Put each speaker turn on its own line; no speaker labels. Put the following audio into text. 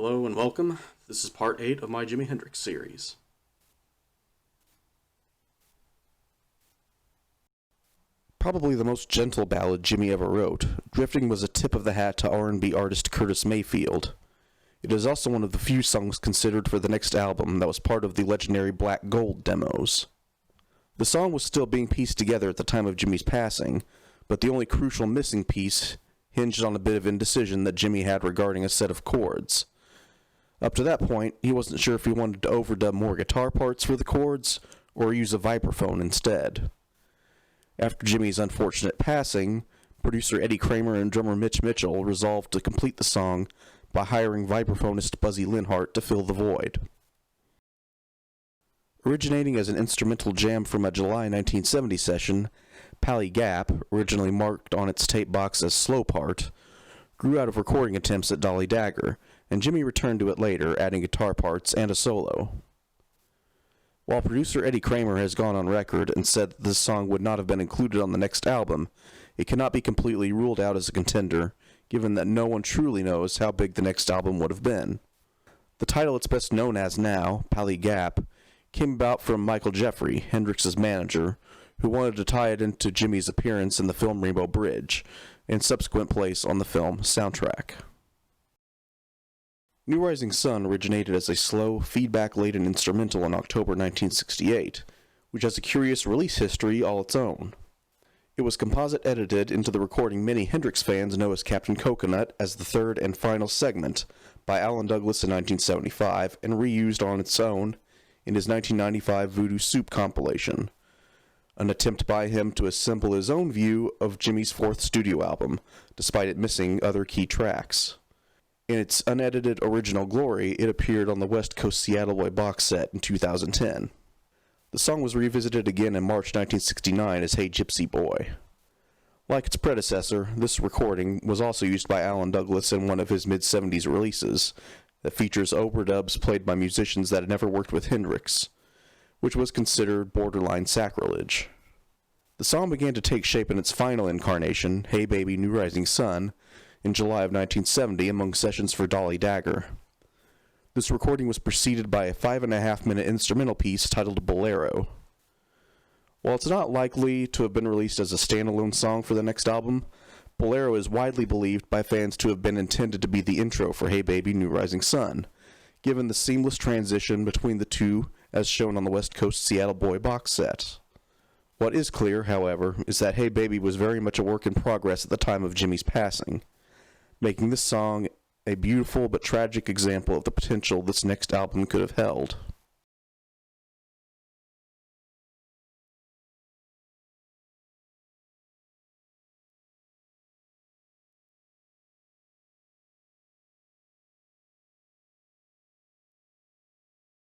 Hello and welcome. This is part 8 of my Jimi Hendrix series. Probably the most gentle ballad Jimi ever wrote, Drifting was a tip of the hat to R&B artist Curtis Mayfield. It is also one of the few songs considered for the next album that was part of the legendary Black Gold demos. The song was still being pieced together at the time of Jimi's passing, but the only crucial missing piece hinged on a bit of indecision that Jimi had regarding a set of chords. Up to that point, he wasn't sure if he wanted to overdub more guitar parts for the chords, or use a vibraphone instead. After Jimi's unfortunate passing, producer Eddie Kramer and drummer Mitch Mitchell resolved to complete the song by hiring vibraphonist Buzzy Linhart to fill the void. Originating as an instrumental jam from a July 1970 session, Pally Gap, originally marked on its tape box as Slow Part, grew out of recording attempts at Dolly Dagger, and Jimi returned to it later, adding guitar parts and a solo. While producer Eddie Kramer has gone on record and said that this song would not have been included on the next album, it cannot be completely ruled out as a contender, given that no one truly knows how big the next album would have been. The title it's best known as now, Pally Gap, came about from Michael Jeffrey, Hendrix's manager, who wanted to tie it into Jimi's appearance in the film Rainbow Bridge, and subsequent place on the film soundtrack. New Rising Sun originated as a slow, feedback-laden instrumental in October 1968, which has a curious release history all its own. It was composite-edited into the recording many Hendrix fans know as Captain Coconut as the third and final segment by Alan Douglas in 1975 and reused on its own in his 1995 Voodoo Soup compilation, an attempt by him to assemble his own view of Jimi's fourth studio album, despite it missing other key tracks. In its unedited original glory, it appeared on the West Coast Seattle Boy box set in 2010. The song was revisited again in March 1969 as Hey Gypsy Boy. Like its predecessor, this recording was also used by Alan Douglas in one of his mid-70s releases that features overdubs played by musicians that had never worked with Hendrix, which was considered borderline sacrilege. The song began to take shape in its final incarnation, Hey Baby New Rising Sun, in July of 1970 among sessions for Dolly Dagger. This recording was preceded by a 5.5-minute instrumental piece titled Bolero. While it's not likely to have been released as a standalone song for the next album, Bolero is widely believed by fans to have been intended to be the intro for Hey Baby New Rising Sun, given the seamless transition between the two as shown on the West Coast Seattle Boy box set. What is clear, however, is that Hey Baby was very much a work in progress at the time of Jimi's passing, making this song a beautiful but tragic example of the potential this next album could have held.